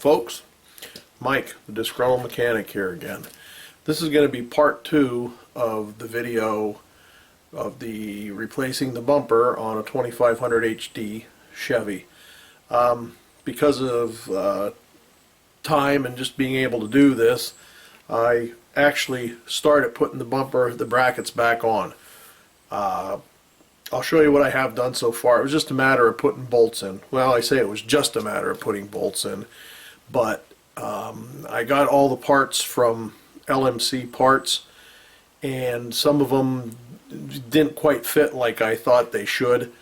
Folks, Mike, the disgruntled mechanic here again. This is going to be part 2 of the video of the replacing the bumper on a 2500 HD Chevy. Because of time and just being able to do this, I actually started putting the brackets back on. I'll show you what I have done so far. It was just a matter of putting bolts in. Well, I say it was just a matter of putting bolts in, but I got all the parts from LMC Parts, and some of them didn't quite fit like I thought they should.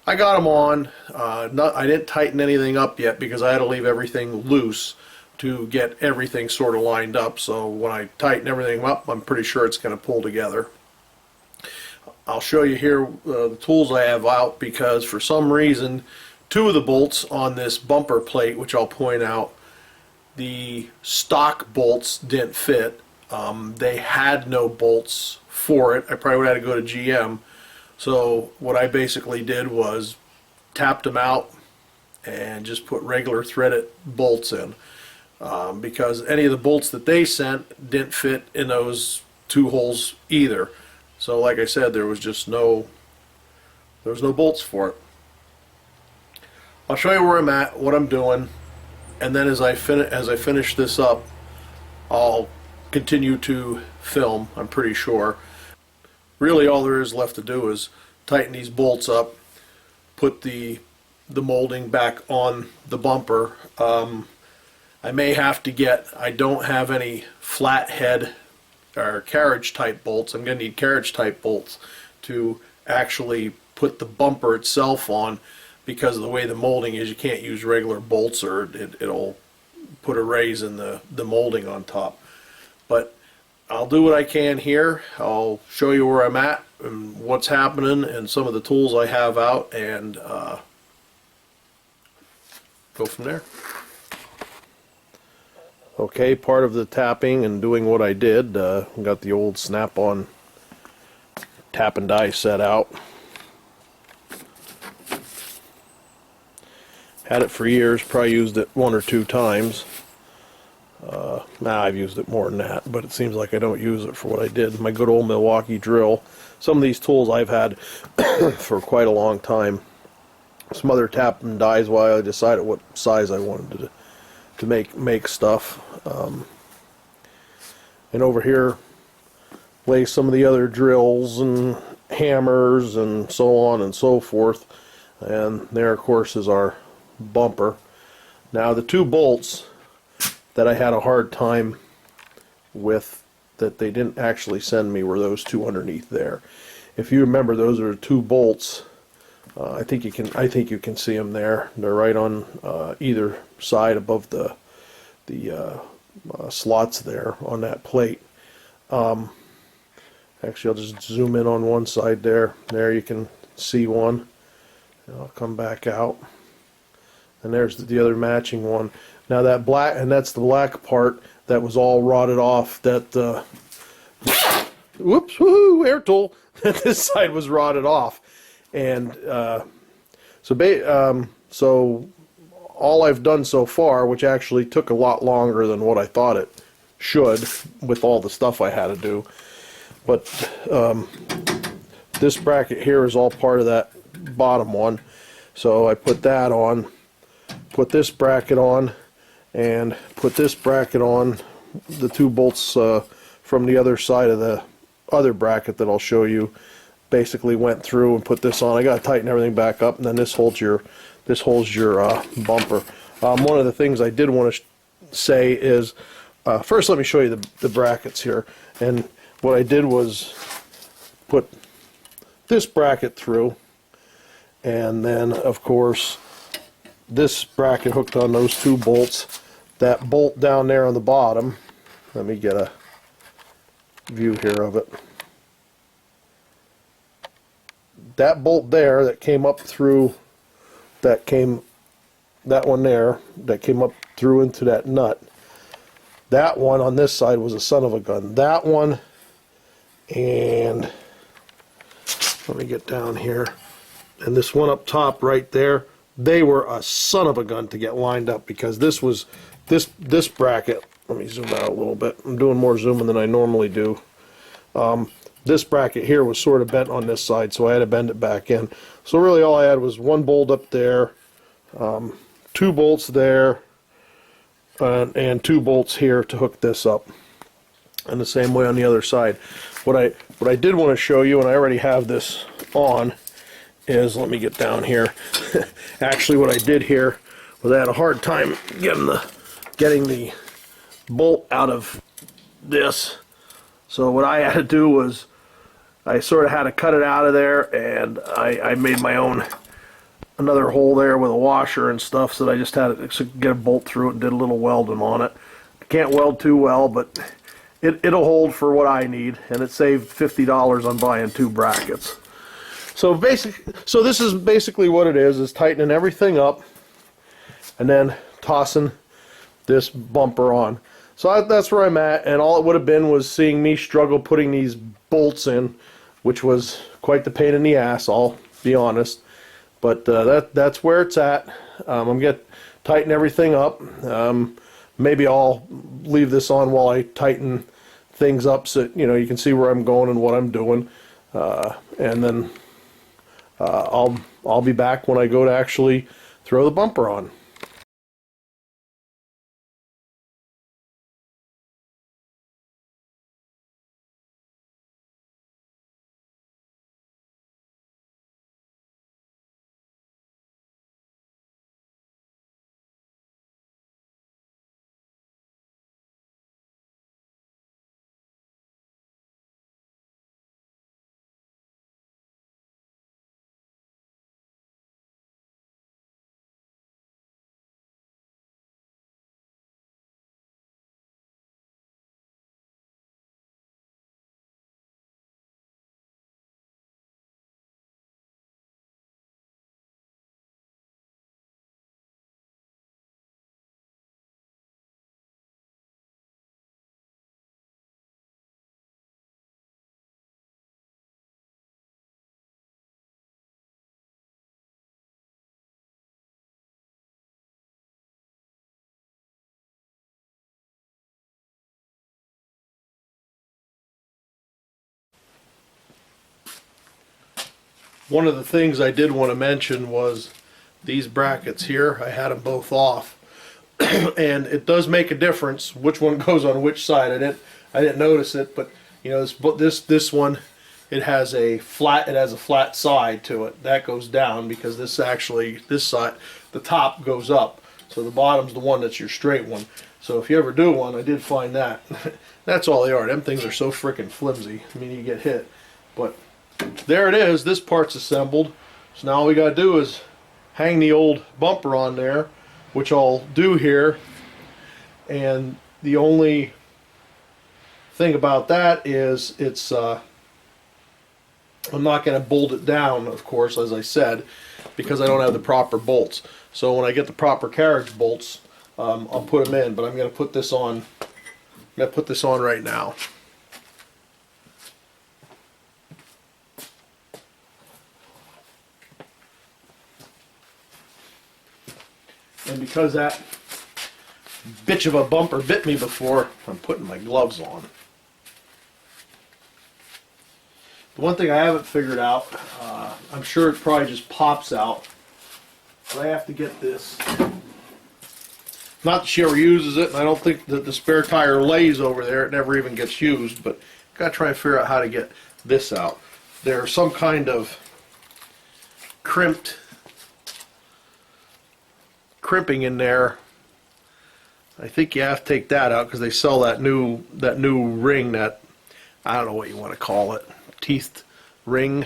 I got them on. I didn't tighten anything up yet because I had to leave everything loose to get everything sort of lined up. So when I tighten everything up, I'm pretty sure it's going to pull together. I'll show you here the tools I have out, because for some reason 2 of the bolts on this bumper plate, which I'll point out, the stock bolts didn't fit. They had no bolts for it. I probably would have had to go to GM. So what I basically did was tapped them out and just put regular threaded bolts in, because any of the bolts that they sent didn't fit in those 2 holes either. So like I said, there was no bolts for it. I'll show you where I'm at, what I'm doing, and then as I finish this up, I'll continue to film, I'm pretty sure. Really all there is left to do is tighten these bolts up, put the molding back on the bumper. I may have to I don't have any flathead or carriage type bolts. I'm going to need carriage type bolts to actually put the bumper itself on, because of the way the molding is. You can't use regular bolts or it'll put a raise in the molding on top. But I'll do what I can here. I'll show you where I'm at and what's happening and some of the tools I have out, and go from there. Okay, part of the tapping and doing what I did, got the old snap-on tap and die set out. Had it for years, probably used it 1 or 2 times. I've used it more than that, but it seems like I don't use it for what I did. My good old Milwaukee drill. Some of these tools I've had for quite a long time. Some other tap and dies while I decided what size I wanted to make stuff. And over here lay some of the other drills and hammers and so on and so forth. And there, of course, is our bumper. Now the 2 bolts that I had a hard time with that they didn't actually send me were those 2 underneath there. If you remember, those are 2 bolts. I think you can see them there. They're right on either side above the slots there on that plate. Actually, I'll just zoom in on one side there. There you can see one. And I'll come back out, and there's the other matching one. Now that black, and that's the black part that was all rotted off. That whoops, woohoo, air tool. This side was rotted off, and so all I've done so far, which actually took a lot longer than what I thought it should with all the stuff I had to do, but this bracket here is all part of that bottom one. So I put that on, put this bracket on, and put this bracket on. The 2 bolts from the other side of the other bracket that I'll show you basically went through and put this on. I got to tighten everything back up, and then this holds your bumper. One of the things I did want to say is, first let me show you the brackets here. And what I did was put this bracket through, and then of course this bracket hooked on those 2 bolts. That bolt down there on the bottom, let me get a view here of it. That bolt there that came up through, that one there, that came up through into that nut. That one on this side was a son of a gun. That one, and let me get down here, and this one up top right there, they were a son of a gun to get lined up, because this was this bracket. Let me zoom out a little bit. I'm doing more zooming than I normally do. This bracket here was sort of bent on this side, so I had to bend it back in. So really all I had was one bolt up there, two bolts there, and two bolts here to hook this up. And the same way on the other side. What I did want to show you, and I already have this on, is, let me get down here. Actually, what I did here was I had a hard time getting the bolt out of this. So what I had to do was I sort of had to cut it out of there, and I made my own another hole there with a washer and stuff, so that I just had to get a bolt through it and did a little welding on it. I can't weld too well, but it'll hold for what I need, and it saved $50 on buying two brackets. So this is basically what it is tightening everything up and then tossing this bumper on. So that's where I'm at, and all it would have been was seeing me struggle putting these bolts in, which was quite the pain in the ass, I'll be honest. But that's where it's at. I'm going to tighten everything up. Maybe I'll leave this on while I tighten things up, so you can see where I'm going and what I'm doing, and then I'll be back when I go to actually throw the bumper on. One of the things I did want to mention was these brackets here. I had them both off, and it does make a difference which one goes on which side. I didn't notice it, but this one, it has a flat side to it. That goes down because this side, the top goes up, so the bottom's the one that's your straight one. So if you ever do one, I did find that. That's all they are. Them things are so freaking flimsy. I mean, you get hit, but there it is. This part's assembled. So now all we got to do is hang the old bumper on there, which I'll do here. And the only thing about that is I'm not going to bolt it down, of course, as I said, because I don't have the proper bolts. So when I get the proper carriage bolts, I'll put them in. But I'm going to put this on. I'm going to put this on right now. And because that bitch of a bumper bit me before, I'm putting my gloves on. The one thing I haven't figured out, I'm sure it probably just pops out, but I have to get this. Not that she ever uses it, and I don't think that the spare tire lays over there. It never even gets used, but got to try and figure out how to get this out. There's some kind of crimping in there. I think you have to take that out because they sell that new ring, that, I don't know what you want to call it, teeth ring,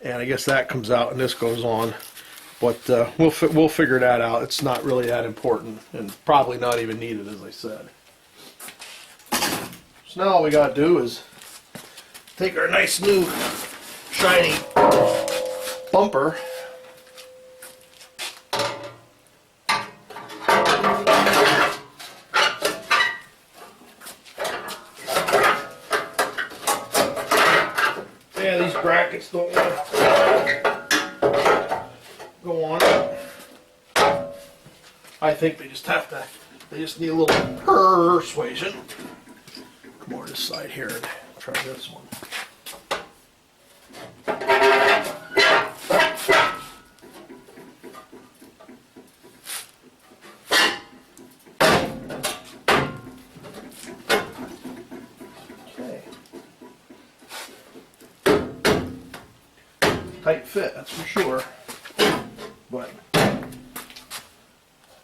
and I guess that comes out and this goes on. But we'll figure that out. It's not really that important, and probably not even needed, as I said. So now all we got to do is take our nice new shiny bumper, yeah, these brackets don't want to go on it. I think they just need a little persuasion. Come over this side here and try this one. Tight fit, that's for sure, but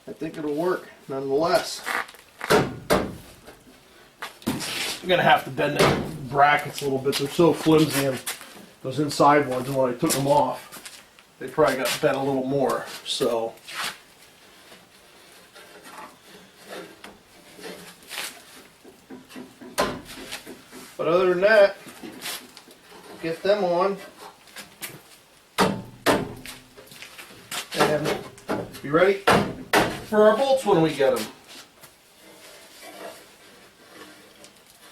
I think it'll work nonetheless. I'm gonna have to bend the brackets a little bit. They're so flimsy, and those inside ones, and when I took them off, they probably got bent a little more. So but other than that, get them on. And be ready for our bolts when we get them.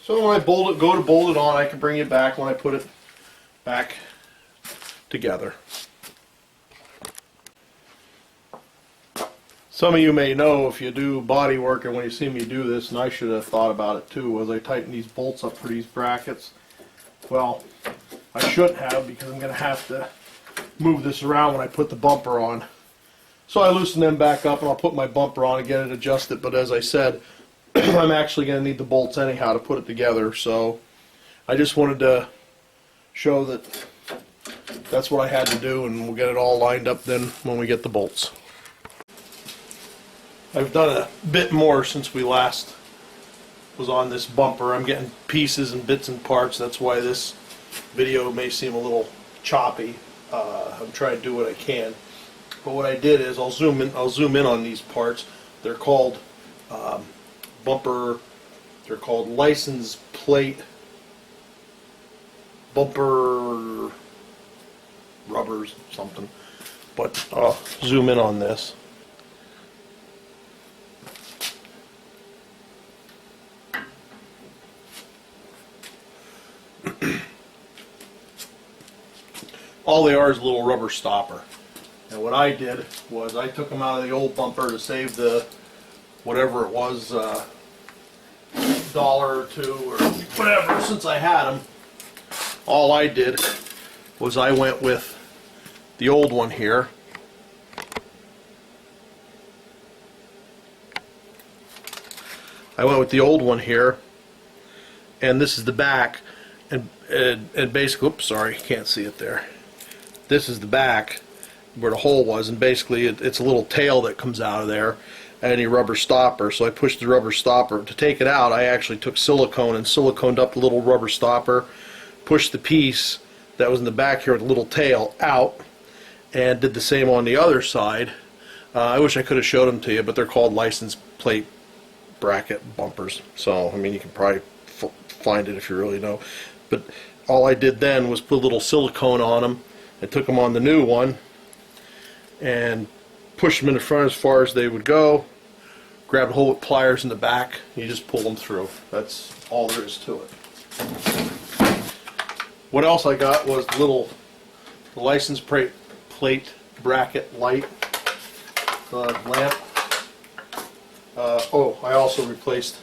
So when I go to bolt it on, I can bring it back when I put it back together. Some of you may know, if you do body work, and when you see me do this, and I should have thought about it too, was I tighten these bolts up for these brackets. Well, I shouldn't have, because I'm going to have to move this around when I put the bumper on. So I loosen them back up, and I'll put my bumper on and get it adjusted. But as I said, I'm actually going to need the bolts anyhow to put it together. So I just wanted to show that that's what I had to do, and we'll get it all lined up then when we get the bolts. I've done a bit more since we last was on this bumper. I'm getting pieces and bits and parts. That's why this video may seem a little choppy. I'm trying to do what I can. But what I did is I'll zoom in on these parts. They're called they're called license plate bumper rubbers, something. But I'll zoom in on this. All they are is a little rubber stopper. And what I did was I took them out of the old bumper to save the, whatever it was, $1 or $2 or whatever, since I had them. All I did was I went with the old one here. And this is the back, and basically, oops, sorry, can't see it there. This is the back where the hole was, and basically it's a little tail that comes out of there, and a rubber stopper. So I pushed the rubber stopper. To take it out, I actually took silicone and siliconed up the little rubber stopper, pushed the piece that was in the back here with the little tail out, and did the same on the other side. I wish I could have showed them to you, but they're called license plate bracket bumpers. So, I mean, you can probably find it if you really know. But all I did then was put a little silicone on them. I took them on the new one and pushed them in the front as far as they would go. Grabbed a hole with pliers in the back. You just pull them through. That's all there is to it. What else I got was the license plate bracket light lamp. Oh, I also replaced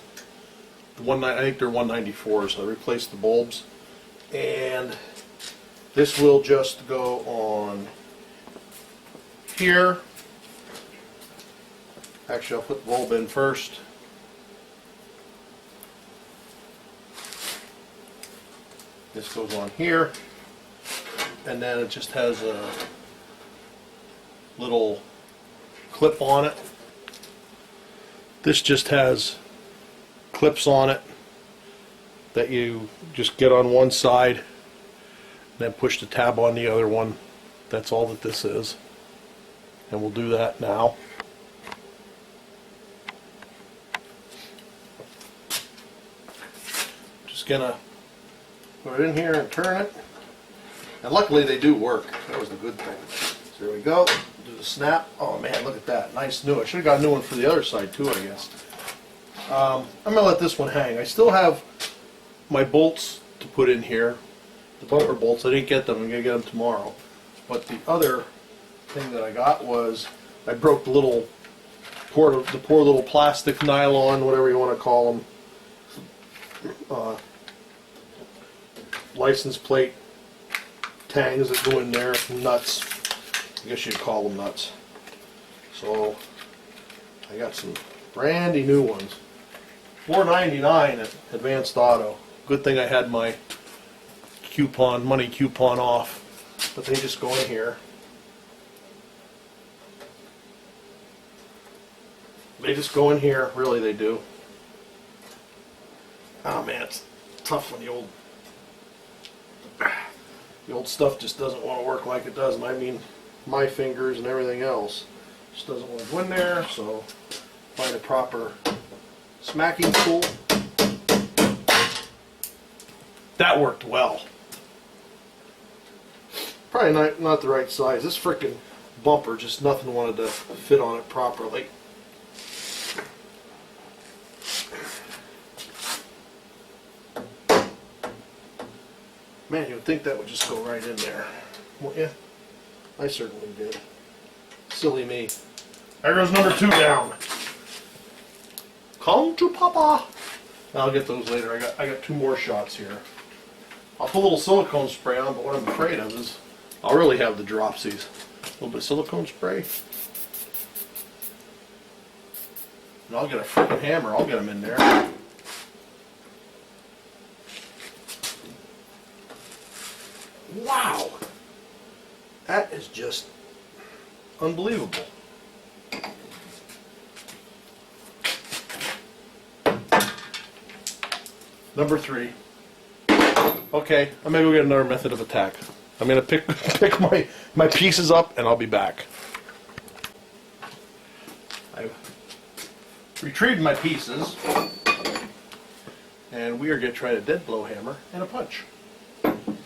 the I think they're 194s. I replaced the bulbs, and this will just go on here. Actually, I'll put the bulb in first. This goes on here, and then it just has a little clip on it. This just has clips on it that you just get on one side and then push the tab on the other one. That's all that this is. And we'll do that now. Just gonna put it in here and turn it. And luckily they do work. That was the good thing. So there we go. Do the snap. Oh man, look at that. Nice new. I should have got a new one for the other side too, I guess. I'm going to let this one hang. I still have my bolts to put in here. The bumper bolts. I didn't get them. I'm going to get them tomorrow. But the other thing that I got was I broke the little the poor little plastic nylon, whatever you want to call them, license plate tangs that go in there, nuts. I guess you'd call them nuts. So I got some brandy new ones. $4.99 at Advanced Auto. Good thing I had my money coupon off. But they just go in here. They just go in here, really they do. Oh man, it's tough when the old stuff just doesn't want to work like it does, and I mean my fingers and everything else just doesn't want to go in there, so find a proper smacking tool. That worked well. Probably not the right size. This frickin' bumper, just nothing wanted to fit on it properly. Man, you would think that would just go right in there. Well, yeah, I certainly did. Silly me. There goes number 2 down. Come to Papa. I'll get those later. I got 2 more shots here. I'll put a little silicone spray on, but what I'm afraid of is I'll really have the dropsies. A little bit of silicone spray. And I'll get a freaking hammer. I'll get them in there. Wow! That is just unbelievable. Number 3. Okay, I'm gonna go get another method of attack. I'm gonna pick my pieces up and I'll be back. I've retrieved my pieces and we are gonna try a dead blow hammer and a punch.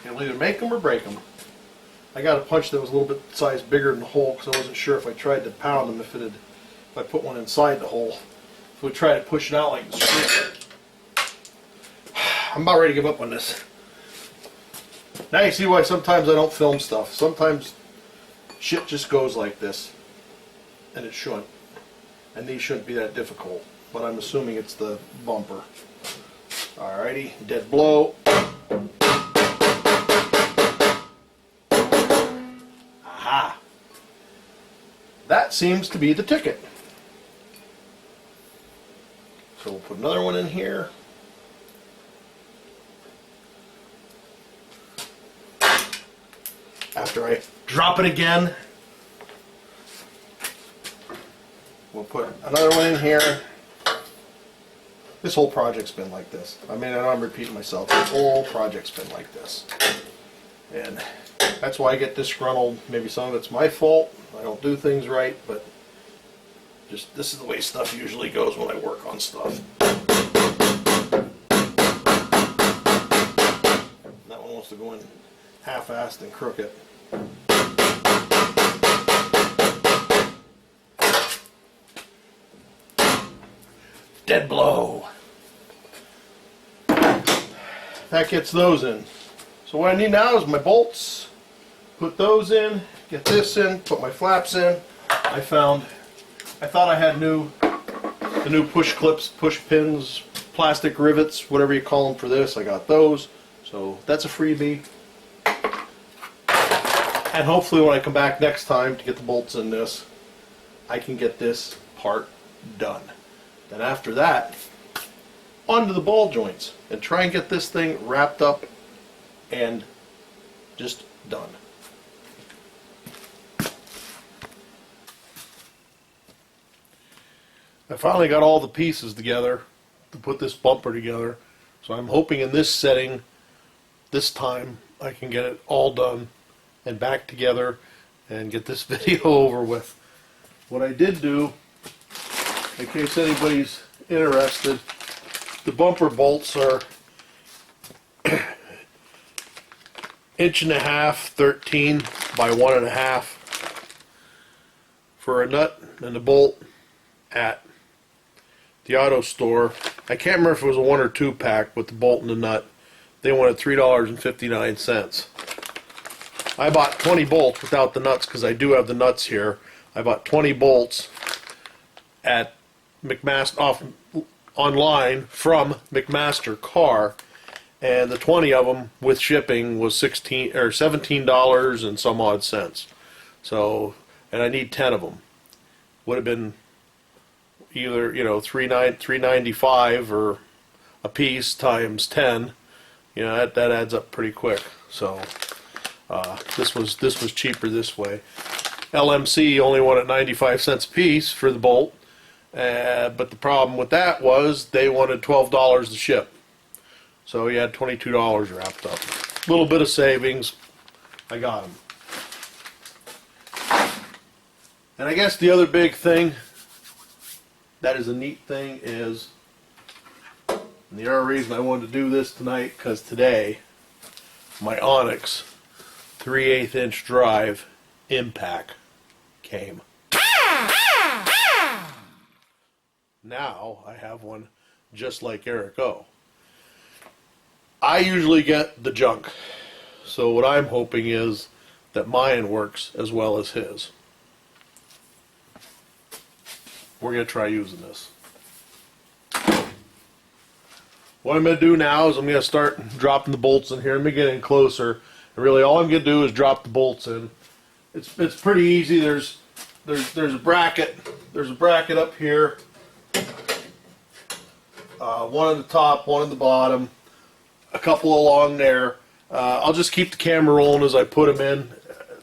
It'll either make them or break them. I got a punch that was a little bit size bigger than the hole because I wasn't sure if I tried to pound them if I put one inside the hole. If we try to push it out like this. I'm about ready to give up on this. Now you see why sometimes I don't film stuff. Sometimes shit just goes like this. And it shouldn't. And these shouldn't be that difficult. But I'm assuming it's the bumper. Alrighty, dead blow. Aha! That seems to be the ticket. So we'll put another one in here. After I drop it again, we'll put another one in here. This whole project's been like this. I mean, I know I'm repeating myself. This whole project's been like this. And that's why I get disgruntled. Maybe some of it's my fault. I don't do things right, but just this is the way stuff usually goes when I work on stuff. That one wants to go in half-assed and crooked. Dead blow. That gets those in. So what I need now is my bolts. Put those in, get this in, put my flaps in. I thought I had the new push clips, push pins, plastic rivets, whatever you call them for this. I got those. So that's a freebie. And hopefully when I come back next time to get the bolts in this, I can get this part done. Then after that, onto the ball joints and try and get this thing wrapped up and just done. I finally got all the pieces together to put this bumper together. So I'm hoping in this setting, this time, I can get it all done and back together and get this video over with. What I did do, in case anybody's interested, the bumper bolts are 1.5", 13 by 1.5 for a nut and a bolt at the auto store. I can't remember if it was a 1 or 2 pack with the bolt and the nut. They wanted $3.59. I bought 20 bolts without the nuts because I do have the nuts here. I bought 20 bolts at online from McMaster Car, and the 20 of them with shipping was $17 and some odd cents. So, and I need 10 of them. Would have been either, you know, $3.95 or a piece times 10. You know, that adds up pretty quick. So this was cheaper this way. LMC only wanted 95 cents a piece for the bolt, but the problem with that was they wanted $12 to ship. So he had $22 wrapped up. A little bit of savings. I got them. And I guess the other big thing that is a neat thing is, and the other reason I wanted to do this tonight, because today my Onyx 3/8 inch drive impact came. Now I have one just like Eric O. I usually get the junk, so what I'm hoping is that mine works as well as his. We're going to try using this. What I'm going to do now is I'm going to start dropping the bolts in here. Let me get in closer. And really all I'm going to do is drop the bolts in. It's pretty easy. There's a bracket. There's a bracket up here. One on the top, one on the bottom, a couple along there. I'll just keep the camera rolling as I put them in.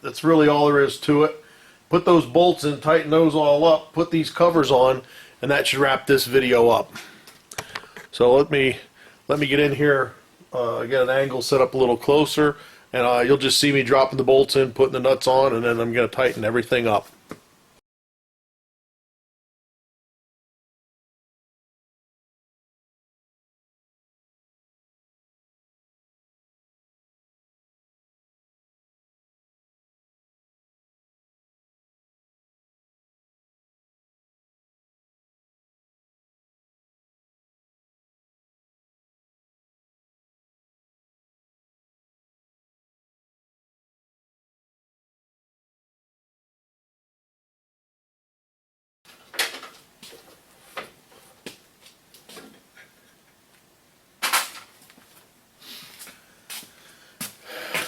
That's really all there is to it. Put those bolts in, tighten those all up, put these covers on, and that should wrap this video up. So let me get in here, get an angle set up a little closer, and you'll just see me dropping the bolts in, putting the nuts on, and then I'm going to tighten everything up.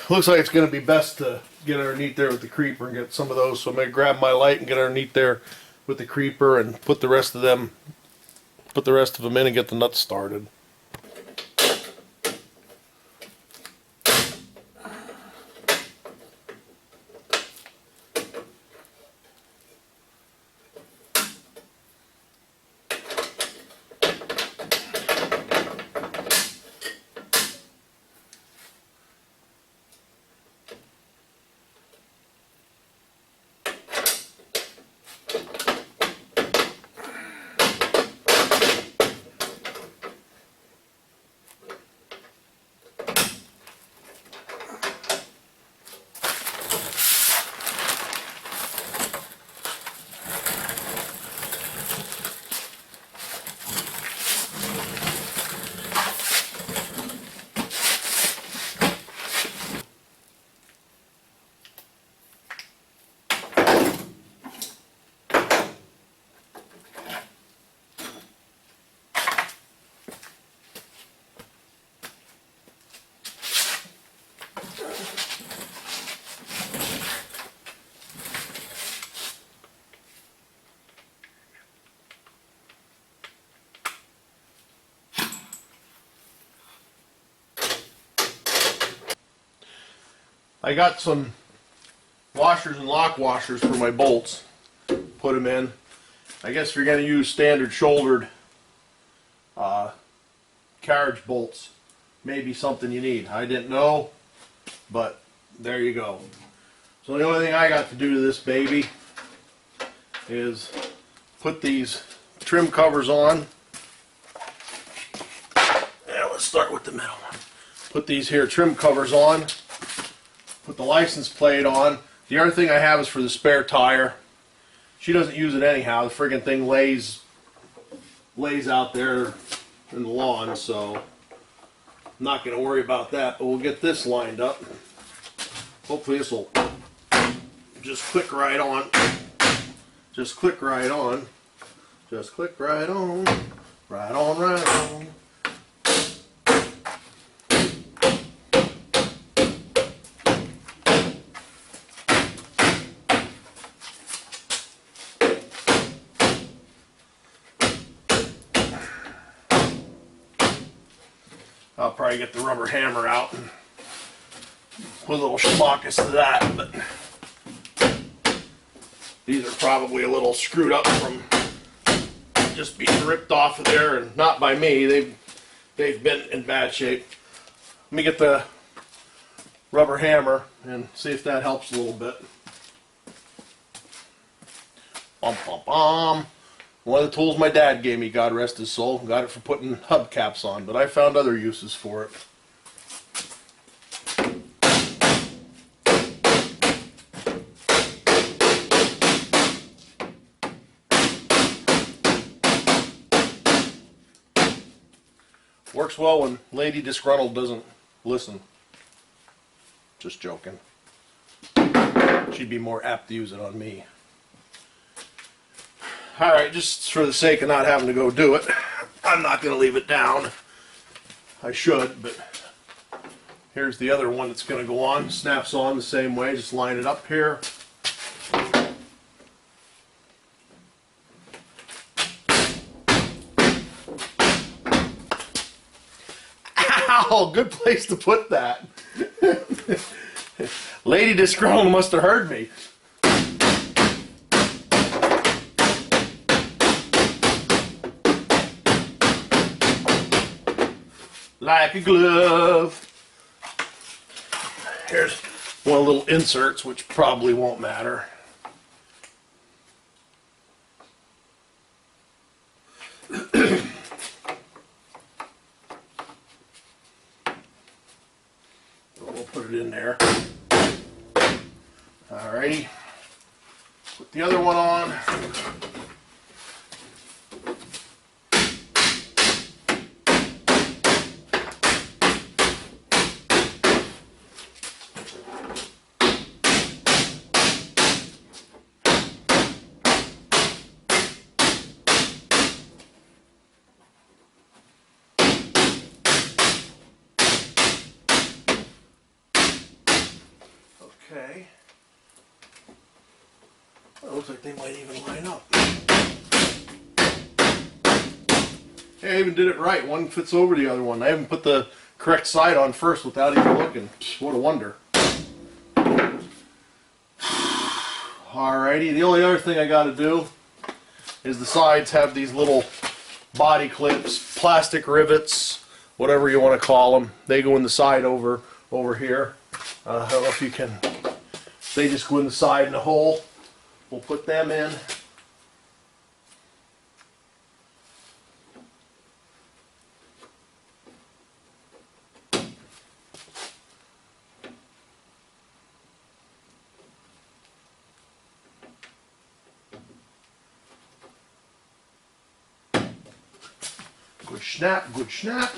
Looks like it's going to be best to get underneath there with the creeper and get some of those. So I'm going to grab my light and get underneath there with the creeper and put the rest of them in and get the nuts started. I got some washers and lock washers for my bolts. Put them in. I guess if you're going to use standard shouldered carriage bolts, maybe something you need. I didn't know, but there you go. So the only thing I got to do to this baby is put these trim covers on. Yeah, let's start with the middle one. Put these here trim covers on. Put the license plate on. The other thing I have is for the spare tire. She doesn't use it anyhow. The friggin' thing lays out there in the lawn, so I'm not going to worry about that. But we'll get this lined up. Hopefully this will just click right on. Just click right on. Just click right on, right on, right on. I'll probably get the rubber hammer out and put a little schmockus to that, but these are probably a little screwed up from just being ripped off of there, and not by me. They've been in bad shape. Let me get the rubber hammer and see if that helps a little bit. Bum, bum, bum. One of the tools my dad gave me, God rest his soul. Got it for putting hubcaps on, but I found other uses for it. Works well when Lady Disgruntled doesn't listen. Just joking. She'd be more apt to use it on me. Alright, just for the sake of not having to go do it, I'm not going to leave it down. I should, but here's the other one that's going to go on. Snaps on the same way. Just line it up here. Ow! Good place to put that. Lady Disgruntled must have heard me. Like a glove. Here's one of the little inserts, which probably won't matter. We'll put it in there. Alrighty. Put the other one on. Okay. Well, it looks like they might even line up. Hey, I even did it right. One fits over the other one. I haven't put the correct side on first without even looking. What a wonder. Alrighty, the only other thing I got to do is the sides have these little body clips, plastic rivets, whatever you want to call them. They go in the side over here. I don't know if you can. They just go in the side in the hole. We'll put them in. Good snap, good snap.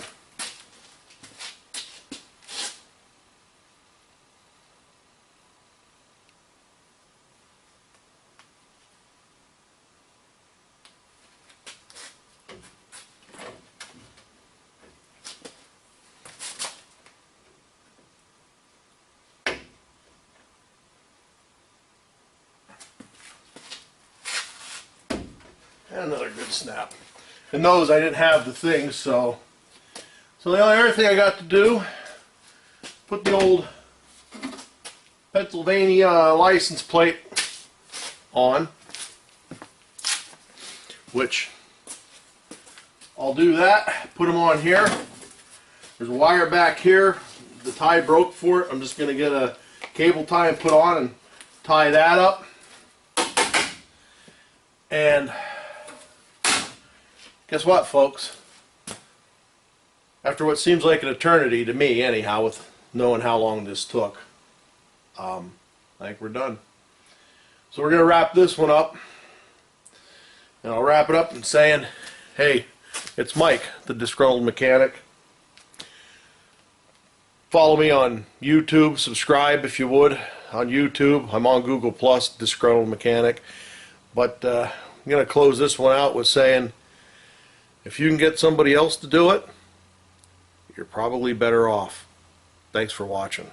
And another good snap. And those I didn't have the things, so the only other thing I got to do, put the old Pennsylvania license plate on, which I'll do that, put them on here. There's a wire back here. The tie broke for it. I'm just going to get a cable tie and put on and tie that up. And guess what, folks? After what seems like an eternity to me, anyhow, with knowing how long this took, I think we're done. So we're going to wrap this one up. And I'll wrap it up in saying, hey, it's Mike, the Disgruntled Mechanic. Follow me on YouTube. Subscribe if you would on YouTube. I'm on Google+, Disgruntled Mechanic. But I'm going to close this one out with saying, if you can get somebody else to do it, you're probably better off. Thanks for watching.